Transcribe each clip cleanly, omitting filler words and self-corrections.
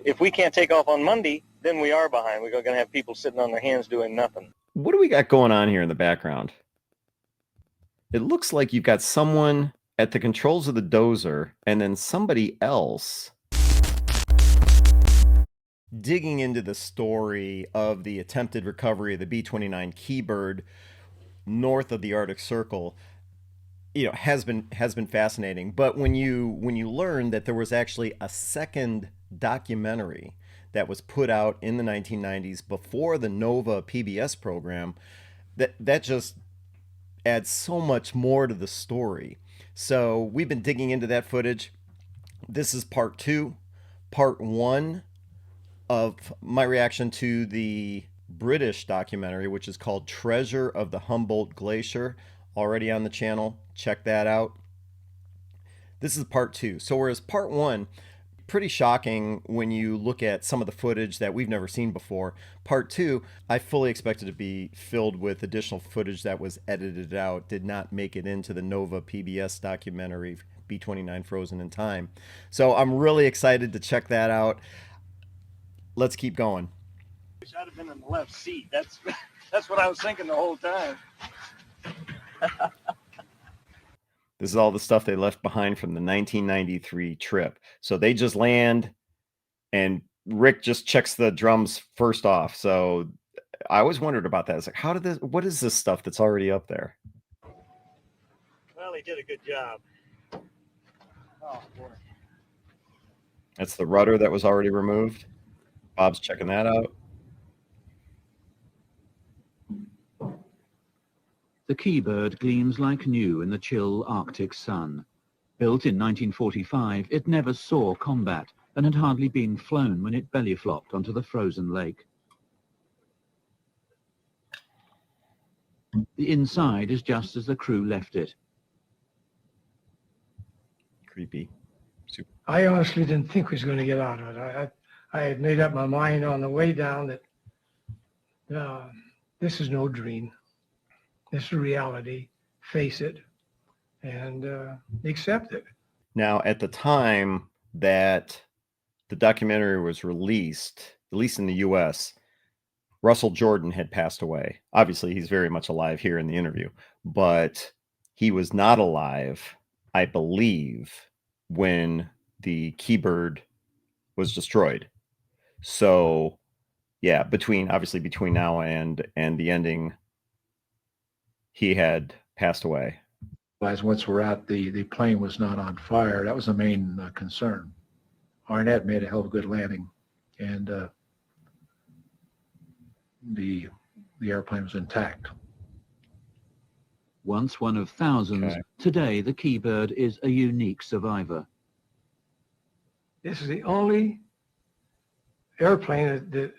if we can't take off on Monday, then we are behind. We're going to have people sitting on their hands doing nothing. What do we got going on here in the background? It looks like you've got someone at the controls of the dozer and then somebody else digging into the story of the attempted recovery of the B-29 Kee Bird north of the Arctic Circle. You know, has been fascinating. But when you learn that there was actually a second documentary that was put out in the 1990s before the NOVA PBS program, that just adds so much more to the story. So we've been digging into that footage. This is part 2. Part 1 of my reaction to the British documentary, which is called Treasure of the Humboldt Glacier, already on the channel. Check that out. This is part 2. So whereas part 1, pretty shocking when you look at some of the footage that we've never seen before. Part 2, I fully expected to be filled with additional footage that was edited out, did not make it into the NOVA PBS documentary, B-29 Frozen in Time. So I'm really excited to check that out. Let's keep going. Wish I'd have been in the left seat. That's what I was thinking the whole time. This is all the stuff they left behind from the 1993 trip. So they just land, and Rick just checks the drums first off. So I always wondered about that. It's like, what is this stuff that's already up there? Well, he did a good job. Oh, boy. That's the rudder that was already removed. Bob's checking that out. The Kee Bird gleams like new in the chill Arctic sun. Built in 1945, it never saw combat and had hardly been flown when it belly flopped onto the frozen lake. The inside is just as the crew left it. Creepy. Super. I honestly didn't think we was going to get out of it. I had made up my mind on the way down that this is no dream. This is reality. Face it and accept it. Now, at the time that the documentary was released, at least in the U.S., Russell Jordan had passed away. Obviously, he's very much alive here in the interview, but he was not alive, I believe, when the Kee Bird was destroyed. So, yeah, between now and the ending, he had passed away. Once we're out, the plane was not on fire. That was the main concern. Arnett made a hell of a good landing, and the airplane was intact. Once one of thousands, today the Kee Bird is a unique survivor. This is the only airplane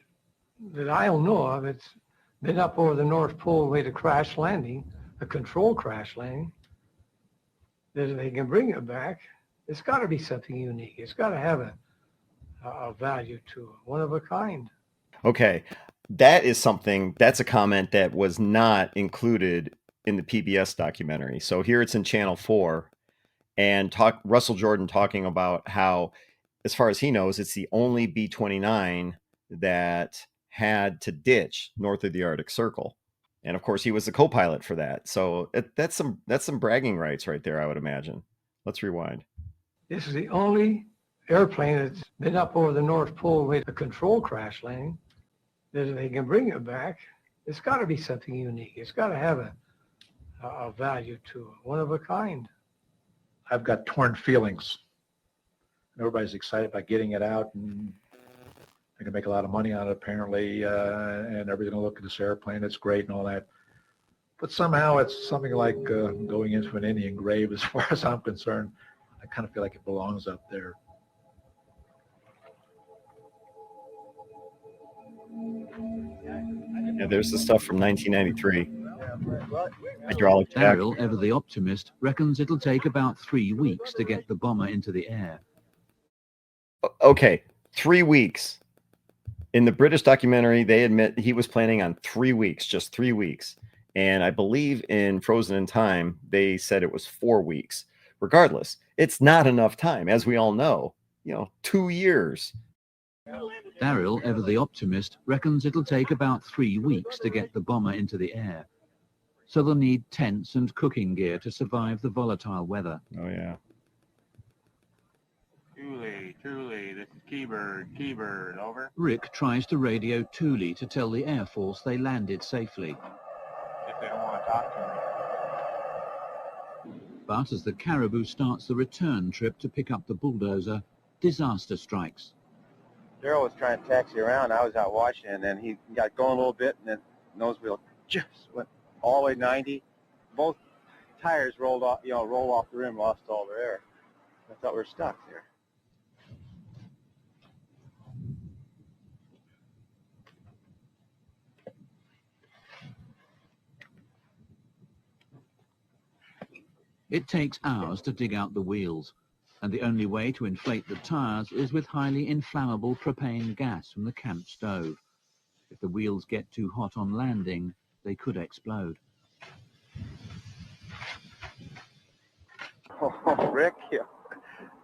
that I'll know of that's been up over the North Pole with a crash landing, a control crash landing, that if they can bring it back, it's got to be something unique. It's got to have a value to it, one of a kind. Okay, that's a comment that was not included in the PBS documentary. So here it's in Channel 4, and Russell Jordan talking about how, as far as he knows, it's the only B-29 that had to ditch north of the Arctic Circle. And of course, he was the co-pilot for that. So that's some bragging rights right there, I would imagine. Let's rewind. This is the only airplane that's been up over the North Pole with a control crash landing, that if they can bring it back, it's got to be something unique. It's got to have a value to it, one of a kind. I've got torn feelings. Everybody's excited about getting it out, and they're going to make a lot of money on it, apparently, and everybody's going to look at this airplane. It's great and all that. But somehow it's something like going into an Indian grave as far as I'm concerned. I kind of feel like it belongs up there. Yeah, there's the stuff from 1993. Hydraulic jack. Darryl, ever the optimist, reckons it'll take about 3 weeks to get the bomber into the air. Okay, 3 weeks. In the British documentary, they admit he was planning on 3 weeks, just 3 weeks. And I believe in Frozen in Time, they said it was 4 weeks. Regardless, it's not enough time. As we all know, 2 years Darryl, ever the optimist, reckons it'll take about 3 weeks to get the bomber into the air. So they'll need tents and cooking gear to survive the volatile weather. Oh, yeah. Thule, this is Kee Bird, over. Rick tries to radio Thule to tell the Air Force they landed safely. If they don't want to talk to me. But as the Caribou starts the return trip to pick up the bulldozer, disaster strikes. Darryl was trying to taxi around. I was out watching, and then he got going a little bit, and then nose wheel just went all the way 90. Both tires rolled off, rolled off the rim, lost all their air. I thought we were stuck there. It takes hours to dig out the wheels, and the only way to inflate the tires is with highly inflammable propane gas from the camp stove. If the wheels get too hot on landing, they could explode. Oh, Rick, yeah.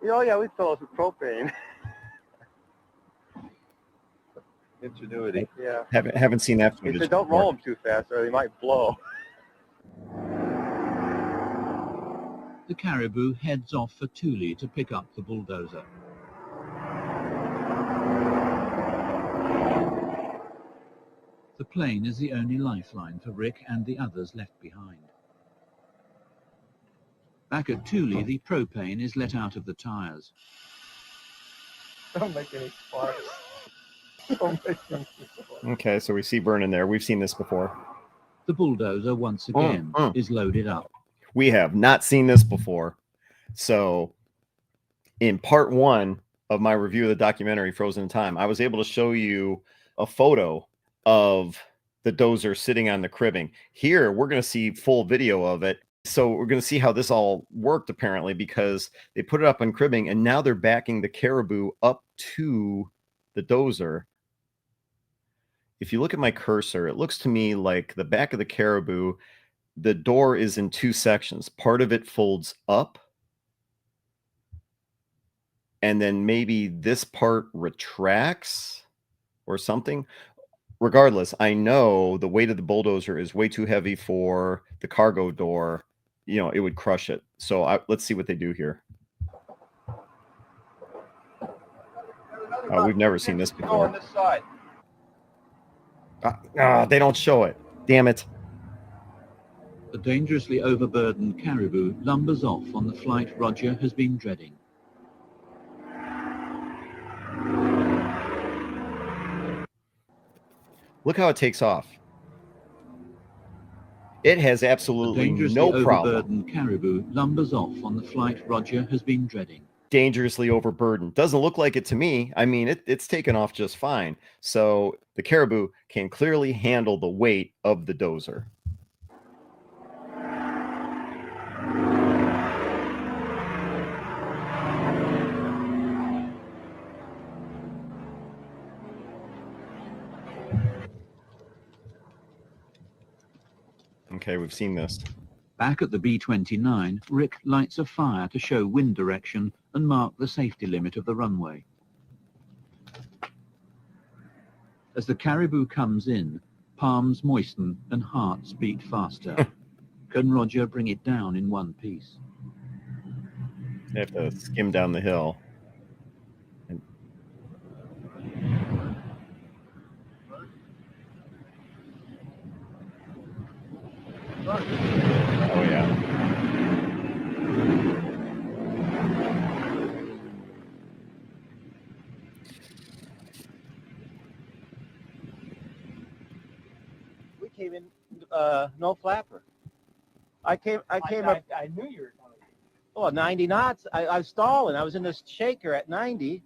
Yeah, we fill us with propane. Ingenuity. Yeah. Haven't seen that He footage said, don't before. roll them too fast or they might blow. The Caribou heads off for Thule to pick up the bulldozer. The plane is the only lifeline for Rick and the others left behind. Back at Thule, the propane is let out of the tires. Don't make any sparks. Don't make any sparks. Okay, so we see burning there. We've seen this before. The bulldozer once again is loaded up. We have not seen this before. So in part 1 of my review of the documentary Frozen in Time, I was able to show you a photo of the dozer sitting on the cribbing. Here, we're going to see full video of it. So we're going to see how this all worked, apparently, because they put it up on cribbing, and now they're backing the Caribou up to the dozer. If you look at my cursor, it looks to me like the back of the Caribou, the door is in 2 sections. Part of it folds up, and then maybe this part retracts or something. Regardless, I know the weight of the bulldozer is way too heavy for the cargo door. It would crush it. So let's see what they do here. We've never seen this before. On this side. They don't show it. Damn it. The dangerously overburdened Caribou lumbers off on the flight Roger has been dreading. Look how it takes off. It has absolutely no problem. Overburdened Caribou lumbers off on the flight Roger has been dreading. Dangerously overburdened. Doesn't look like it to me. I mean, it's taken off just fine. So the Caribou can clearly handle the weight of the dozer. Okay, we've seen this. Back at the B-29, Rick lights a fire to show wind direction and mark the safety limit of the runway. As the Caribou comes in, palms moisten and hearts beat faster. Can Roger bring it down in one piece? They have to skim down the hill. Oh, yeah. We came in no flapper. I came up. I knew you were coming. Oh, 90 knots. I was stalling. I was in this shaker at 90.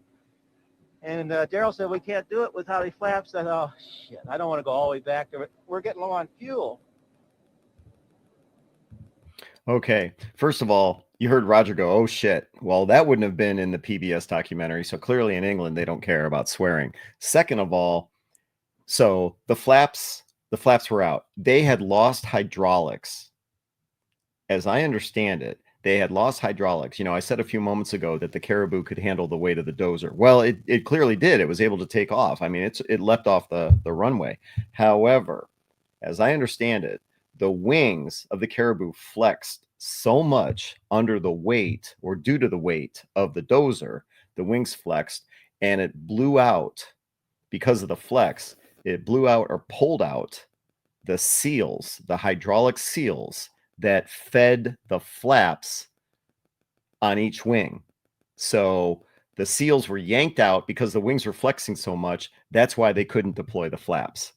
And Darryl said, we can't do it with how he flaps. I thought, oh, shit, I don't want to go all the way back there. We're getting low on fuel. Okay. First of all, you heard Roger go, oh, shit. Well, that wouldn't have been in the PBS documentary. So clearly in England, they don't care about swearing. Second of all, so the flaps were out. They had lost hydraulics. As I understand it, they had lost hydraulics. I said a few moments ago that the Caribou could handle the weight of the dozer. Well, it clearly did. It was able to take off. I mean, it leapt off the runway. However, as I understand it, the wings of the Caribou flexed so much under the weight, or due to the weight of the dozer, the wings flexed, and it blew out because of the flex. It blew out or pulled out the seals, the hydraulic seals that fed the flaps on each wing. So the seals were yanked out because the wings were flexing so much. That's why they couldn't deploy the flaps.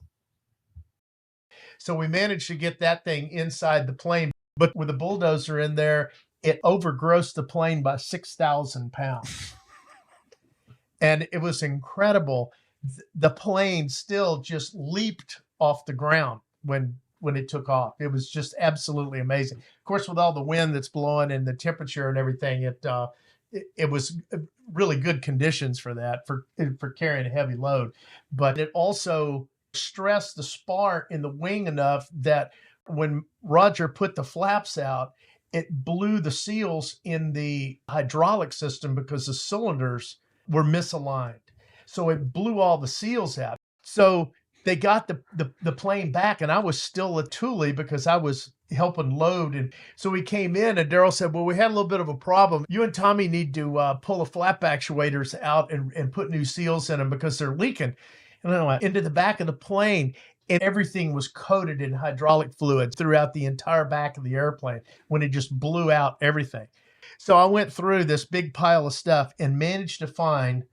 So we managed to get that thing inside the plane, but with the bulldozer in there, it overgrossed the plane by 6,000 pounds. And it was incredible. The plane still just leaped off the ground when it took off. It was just absolutely amazing. Of course, with all the wind that's blowing and the temperature and everything, it was really good conditions for that, for carrying a heavy load. But it also stressed the spar in the wing enough that when Roger put the flaps out, it blew the seals in the hydraulic system because the cylinders were misaligned. So it blew all the seals out. So they got the plane back, and I was still at Thule because I was helping load. And so we came in, and Darryl said, well, we had a little bit of a problem. You and Tommy need to pull the flap actuators out and put new seals in them because they're leaking. And then I went into the back of the plane, and everything was coated in hydraulic fluid throughout the entire back of the airplane when it just blew out everything. So I went through this big pile of stuff and managed to find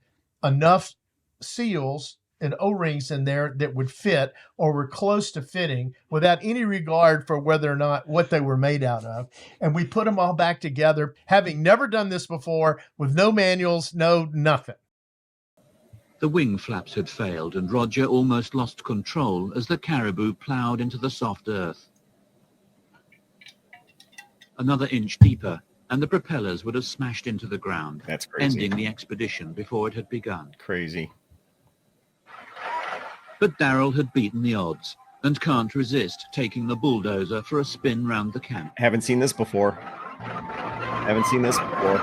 enough seals and O-rings in there that would fit or were close to fitting without any regard for whether or not what they were made out of. And we put them all back together, having never done this before, with no manuals, no nothing. The wing flaps had failed, and Roger almost lost control as the Caribou ploughed into the soft earth. Another inch deeper, and the propellers would have smashed into the ground, That's crazy. ending the expedition before it had begun. Crazy. But Darryl had beaten the odds and can't resist taking the bulldozer for a spin round the camp. Haven't seen this before. Haven't seen this before.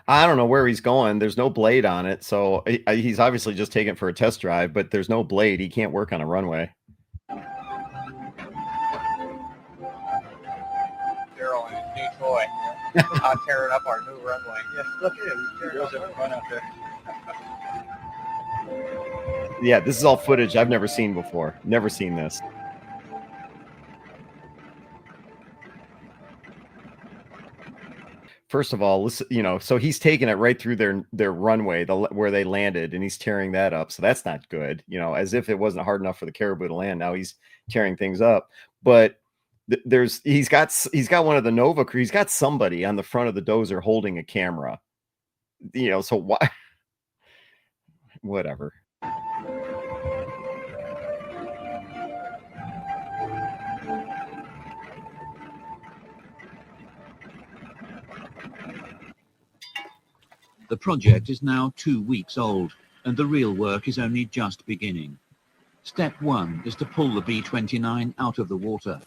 I don't know where he's going. There's no blade on it, so he's obviously just taking it for a test drive, but there's no blade. He can't work on a runway. Darryl and his new toy. Out tearing up our new runway. Yeah, look at it. He's tearing up the front out there. Yeah, this is all footage I've never seen before. Never seen this. First of all, listen, so he's taking it right through their runway, where they landed, and he's tearing that up. So that's not good. As if it wasn't hard enough for the Caribou to land. Now he's tearing things up. But he's got one of the Nova crew. He's got somebody on the front of the dozer holding a camera. So why? Whatever. The project is now 2 weeks old, and the real work is only just beginning. Step one is to pull the B-29 out of the water.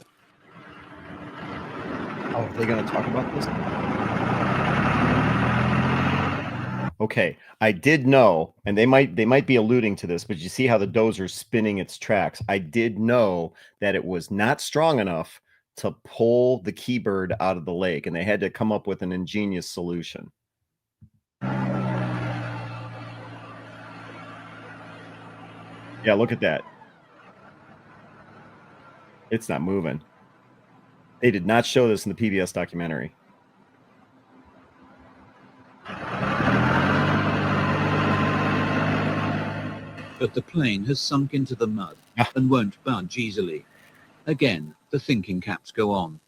Oh, are they going to talk about this? Okay, I did know, and they might be alluding to this, but you see how the dozer's spinning its tracks. I did know that it was not strong enough to pull the Kee Bird out of the lake, and they had to come up with an ingenious solution. Yeah, look at that. It's not moving. They did not show this in the PBS documentary. But the plane has sunk into the mud and won't budge easily. Again, the thinking caps go on.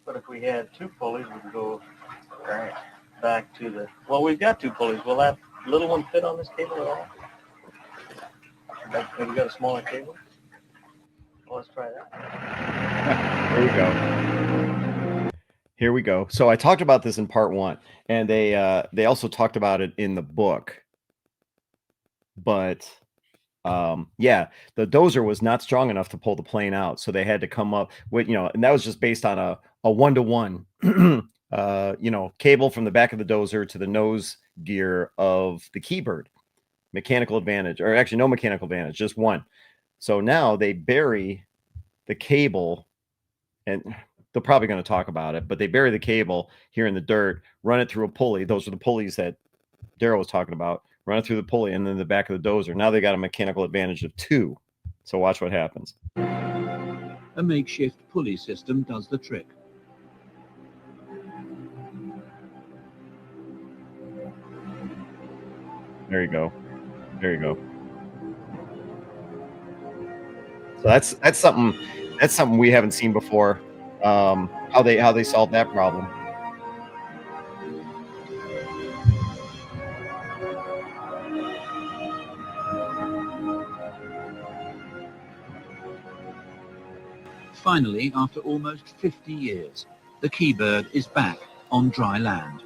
But if we had two pulleys, we could go back to the... Well, we've got two pulleys. Will that little one fit on this cable at all? Have we got a smaller cable? Well, let's try that. Here we go. Here we go. So I talked about this in part one, and they also talked about it in the book. But yeah, the dozer was not strong enough to pull the plane out, so they had to come up with, and that was just based on a 1-to-1, cable from the back of the dozer to the nose gear of the Kee Bird. Mechanical advantage, or actually no mechanical advantage, just one. So now they bury the cable, and they're probably going to talk about it, but they bury the cable here in the dirt, run it through a pulley. Those are the pulleys that Darryl was talking about. Run it through the pulley and then the back of the dozer. Now they got a mechanical advantage of 2. So watch what happens. A makeshift pulley system does the trick. There you go. There you go. So that's something we haven't seen before. How they solved that problem. Finally, after almost 50 years, the Kee Bird is back on dry land.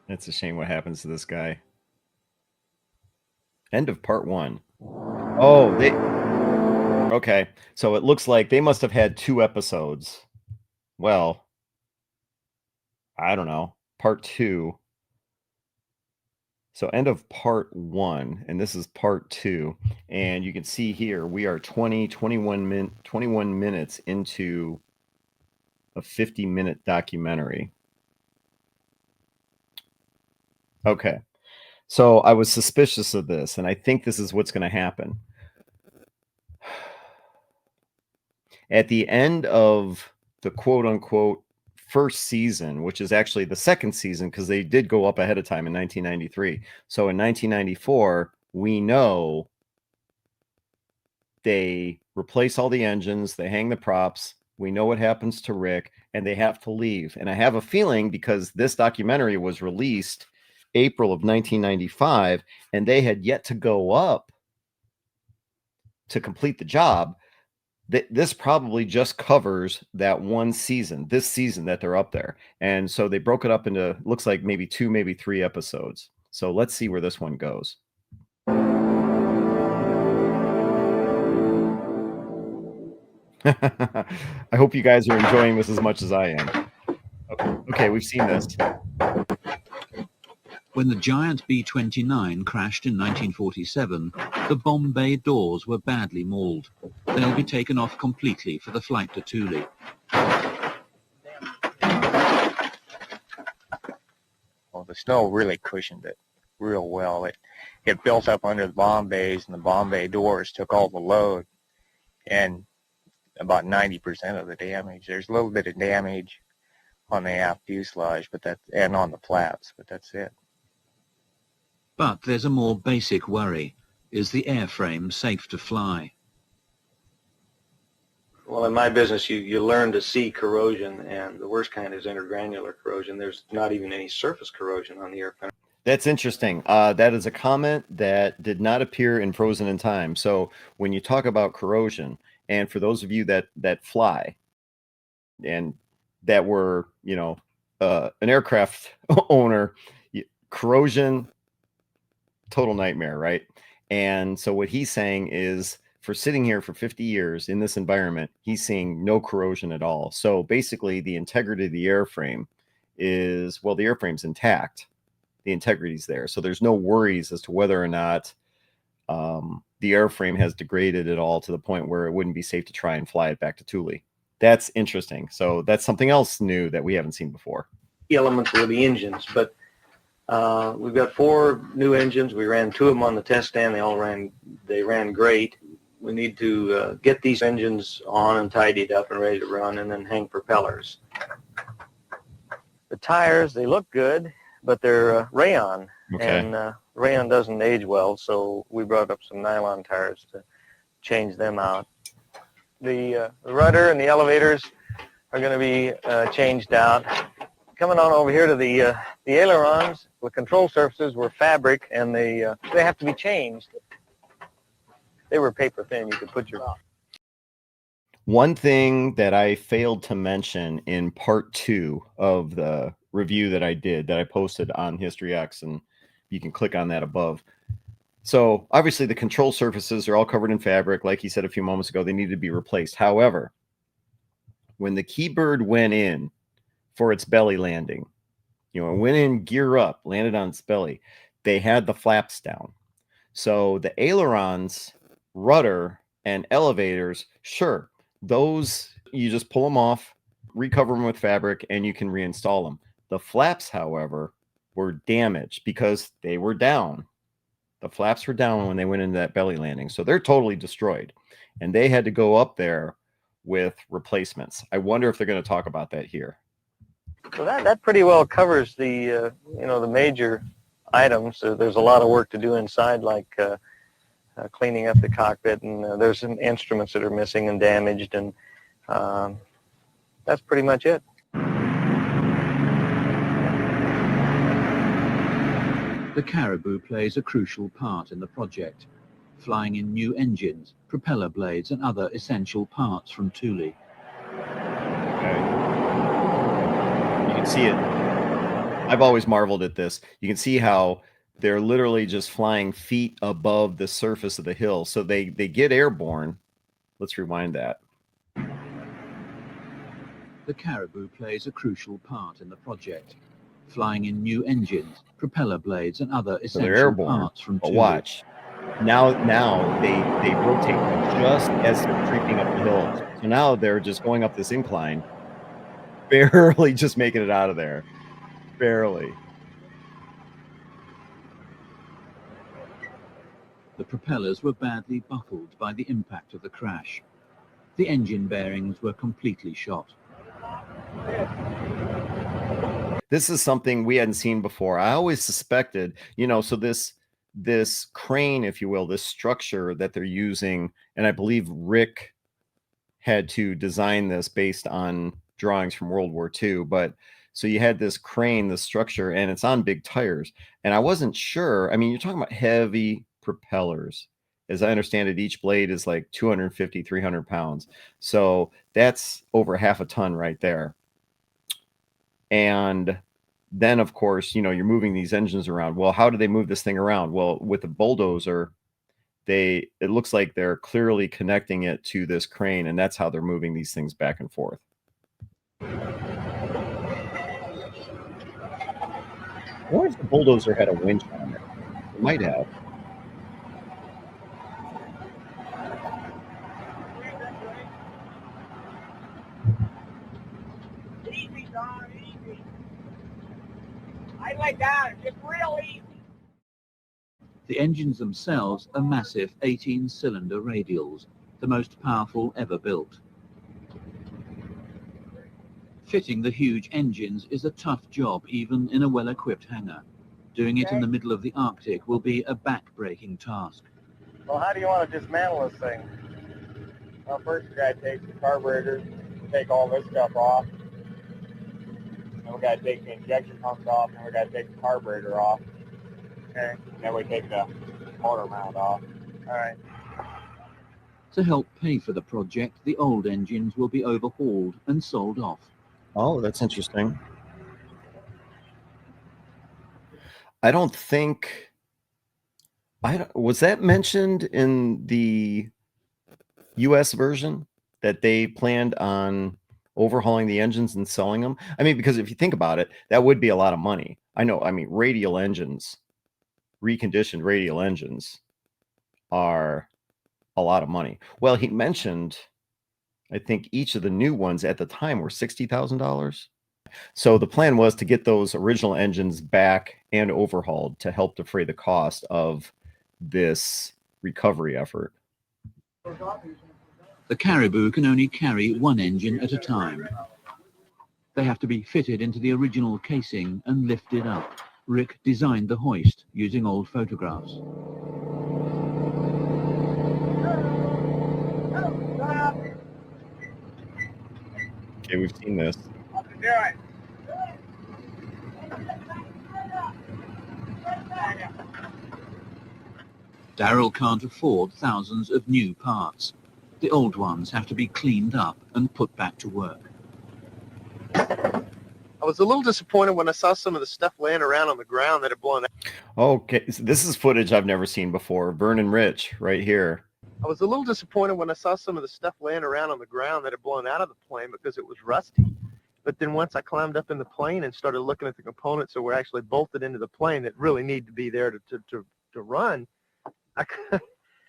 It's a shame what happens to this guy. End of part 1. Oh, okay. So it looks like they must have had 2 episodes. Well, I don't know. Part 2. So end of part 1, and this is part 2. And you can see here, we are 21 minutes into a 50-minute documentary. Okay. So I was suspicious of this, and I think this is what's going to happen. At the end of the quote-unquote first season, which is actually the second season because they did go up ahead of time in 1993. So in 1994, we know they replace all the engines, they hang the props, we know what happens to Rick, and they have to leave. And I have a feeling because this documentary was released April of 1995, and they had yet to go up to complete the job. This probably just covers that one season, this season that they're up there. And so they broke it up into, looks like maybe 2, maybe 3 episodes. So let's see where this one goes. I hope you guys are enjoying this as much as I am. Okay, we've seen this. When the giant B-29 crashed in 1947, the bomb bay doors were badly mauled. They'll be taken off completely for the flight to Thule. Well, the snow really cushioned it real well. It built up under the bomb bays, and the bomb bay doors took all the load, and about 90% of the damage. There's a little bit of damage on the aft fuselage, and on the flaps, but that's it. But there's a more basic worry. Is the airframe safe to fly? Well, in my business, you learn to see corrosion, and the worst kind is intergranular corrosion. There's not even any surface corrosion on the airplane. That's interesting. That is a comment that did not appear in Frozen in Time. So when you talk about corrosion, and for those of you that fly and that were, an aircraft owner, corrosion, total nightmare, right? And so what he's saying is, for sitting here for 50 years in this environment, he's seeing no corrosion at all. So basically the integrity of the airframe is, well, the airframe's intact. The integrity's there. So there's no worries as to whether or not the airframe has degraded at all to the point where it wouldn't be safe to try and fly it back to Thule. That's interesting. So that's something else new that we haven't seen before. The elements were the engines, but we've got 4 new engines. We ran 2 of them on the test stand. They ran great. We need to get these engines on and tidied up and ready to run, and then hang propellers. The tires, they look good, but they're rayon, and rayon doesn't age well, so we brought up some nylon tires to change them out. The rudder and the elevators are going to be changed out. Coming on over here to the ailerons, the control surfaces were fabric, and they have to be changed. They were paper thin. You could put your... One thing that I failed to mention in part 2 of the review that I did, that I posted on History X, and you can click on that above. So obviously the control surfaces are all covered in fabric. Like he said a few moments ago, they need to be replaced. However, when the Kee Bird went in for its belly landing, went in gear up, landed on its belly, they had the flaps down. So the ailerons, rudder, and elevators, sure, those you just pull them off, recover them with fabric, and you can reinstall them. The flaps, however, were damaged because they were down. The flaps were down when they went into that belly landing. So they're totally destroyed. And they had to go up there with replacements. I wonder if they're going to talk about that here. So that pretty well covers the the major items. There's a lot of work to do inside, like cleaning up the cockpit, and there's some instruments that are missing and damaged, and that's pretty much it. The Caribou plays a crucial part in the project, flying in new engines, propeller blades and other essential parts from Thule. Okay. You can see it. I've always marveled at this. You can see how they're literally just flying feet above the surface of the hill. So they get airborne. Let's rewind that. The Caribou plays a crucial part in the project, flying in new engines, propeller blades and other essential parts from But Thule. watch. Now they rotate just as they're creeping up the hill. So now they're just going up this incline, barely just making it out of there. Barely. The propellers were badly buckled by the impact of the crash. The engine bearings were completely shot. This is something we hadn't seen before. I always suspected, so this crane, if you will, this structure that they're using, and I believe Rick had to design this based on drawings from World War II, but so you had this crane, this structure, and it's on big tires. And I wasn't sure. I mean, you're talking about heavy propellers. As I understand it, each blade is like 250, 300 pounds. So that's over half a ton right there. And then, of course, you're moving these engines around. Well, how do they move this thing around? Well, with the bulldozer, it looks like they're clearly connecting it to this crane, and that's how they're moving these things back and forth. I wonder if the bulldozer had a winch on it. It might have. Easy, Don, easy. I lay down, just real easy. The engines themselves are massive 18-cylinder radials, the most powerful ever built. Fitting the huge engines is a tough job even in a well-equipped hangar. Doing it in the middle of the Arctic will be a back-breaking task. Well, how do you want to dismantle this thing? Well, first we got to take the carburetor, take all this stuff off. Then we got to take the injection pumps off, and we got to take the carburetor off. Okay. Then we take the motor mount off. All right. To help pay for the project, the old engines will be overhauled and sold off. Oh, that's interesting. I don't think... was that mentioned in the U.S. version that they planned on overhauling the engines and selling them? I mean, because if you think about it, that would be a lot of money. I know. I mean, radial engines, reconditioned radial engines are a lot of money. Well, he mentioned, I think each of the new ones at the time were $60,000. So the plan was to get those original engines back and overhauled to help defray the cost of this recovery effort. The Caribou can only carry one engine at a time. They have to be fitted into the original casing and lifted up. Rick designed the hoist using old photographs. Okay, we've seen this. What to do it? Darryl can't afford thousands of new parts. The old ones have to be cleaned up and put back to work. I was a little disappointed when I saw some of the stuff laying around on the ground that had blown out. Okay, so this is footage I've never seen before. Vern and Rich, right here. I was a little disappointed when I saw some of the stuff laying around on the ground that had blown out of the plane because it was rusty. But then once I climbed up in the plane and started looking at the components that were actually bolted into the plane that really need to be there to run,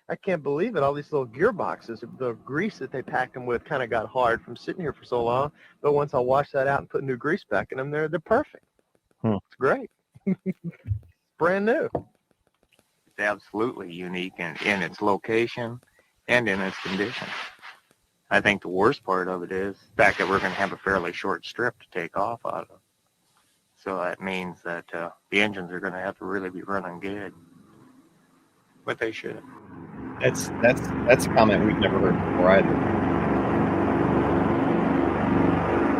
I can't believe it. All these little gearboxes, the grease that they packed them with kind of got hard from sitting here for so long. But once I washed that out and put new grease back in them, they're perfect. It's great. Brand new. It's absolutely unique in its location and in its condition. I think the worst part of it is the fact that we're going to have a fairly short strip to take off out of. So that means that the engines are going to have to really be running good. But they should. That's a comment we've never heard before either.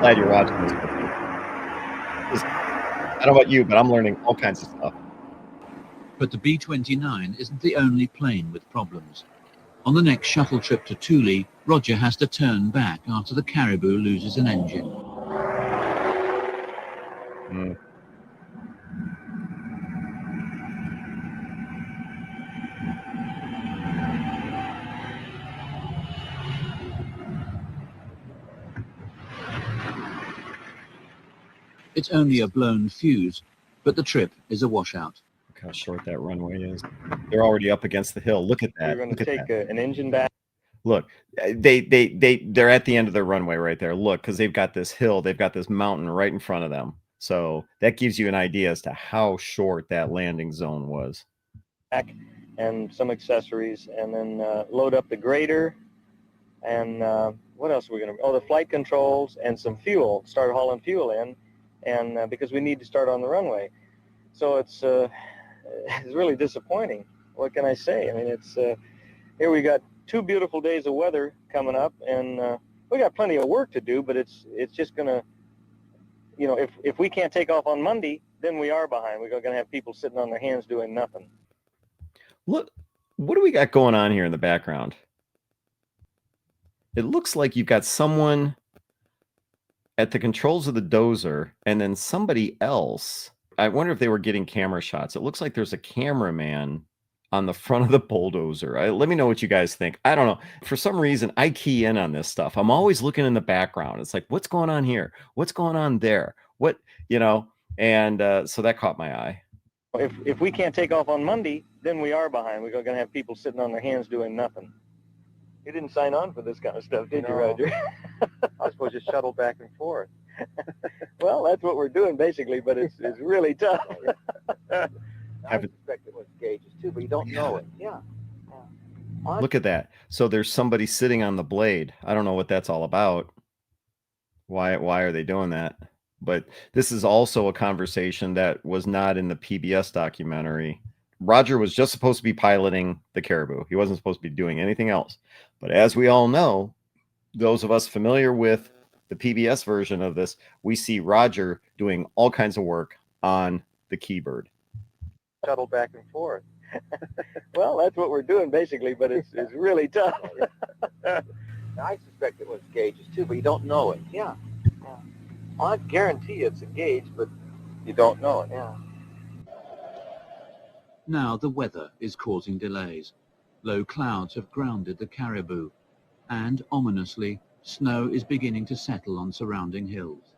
Glad you're watching this with me. I don't know about you, but I'm learning all kinds of stuff. But the B-29 isn't the only plane with problems. On the next shuttle trip to Thule, Roger has to turn back after the Caribou loses an engine. It's only a blown fuse, but the trip is a washout. Look how short that runway is. They're already up against the hill. Look at that. We're going Look to at take that. an engine back. Look, they're at the end of their runway right there. Look, because they've got this hill, they've got this mountain right in front of them. So that gives you an idea as to how short that landing zone was. And some accessories, and then load up the grader, and what else are we going to? Oh, the flight controls and some fuel. Start hauling fuel in, and because we need to start on the runway. So it's really disappointing. What can I say? I mean, it's here we got 2 beautiful days of weather coming up, and we got plenty of work to do. But it's just gonna, you know, if we can't take off on Monday, then we are behind. We're gonna have people sitting on their hands doing nothing. Look, what do we got going on here in the background? It looks like you've got someone at the controls of the dozer and then somebody else. I wonder if they were getting camera shots. It looks like there's a cameraman on the front of the bulldozer. Let me know what you guys think. I don't know. For some reason, I key in on this stuff. I'm always looking in the background. It's like, what's going on here? What's going on there? What, you know? And so that caught my eye. If we can't take off on Monday, then we are behind. We're going to have people sitting on their hands doing nothing. You didn't sign on for this kind of stuff, did you, Roger? I was supposed to shuttle back and forth. Well, that's what we're doing basically, but it's really tough. I suspect it was gauges too, but you don't know it. Yeah. Look at that. So there's somebody sitting on the blade. I don't know what that's all about. Why are they doing that? But this is also a conversation that was not in the PBS documentary. Roger was just supposed to be piloting the Caribou. He wasn't supposed to be doing anything else. But as we all know, those of us familiar with the PBS version of this, we see Roger doing all kinds of work on the Kee Bird. Shuttle back and forth. Well, that's what we're doing basically, but it's really tough. I suspect it was gauges too, but you don't know it. Yeah. I guarantee it's a gauge, but You don't know it. yeah. Now the weather is causing delays. Low clouds have grounded the Caribou, and ominously, snow is beginning to settle on surrounding hills.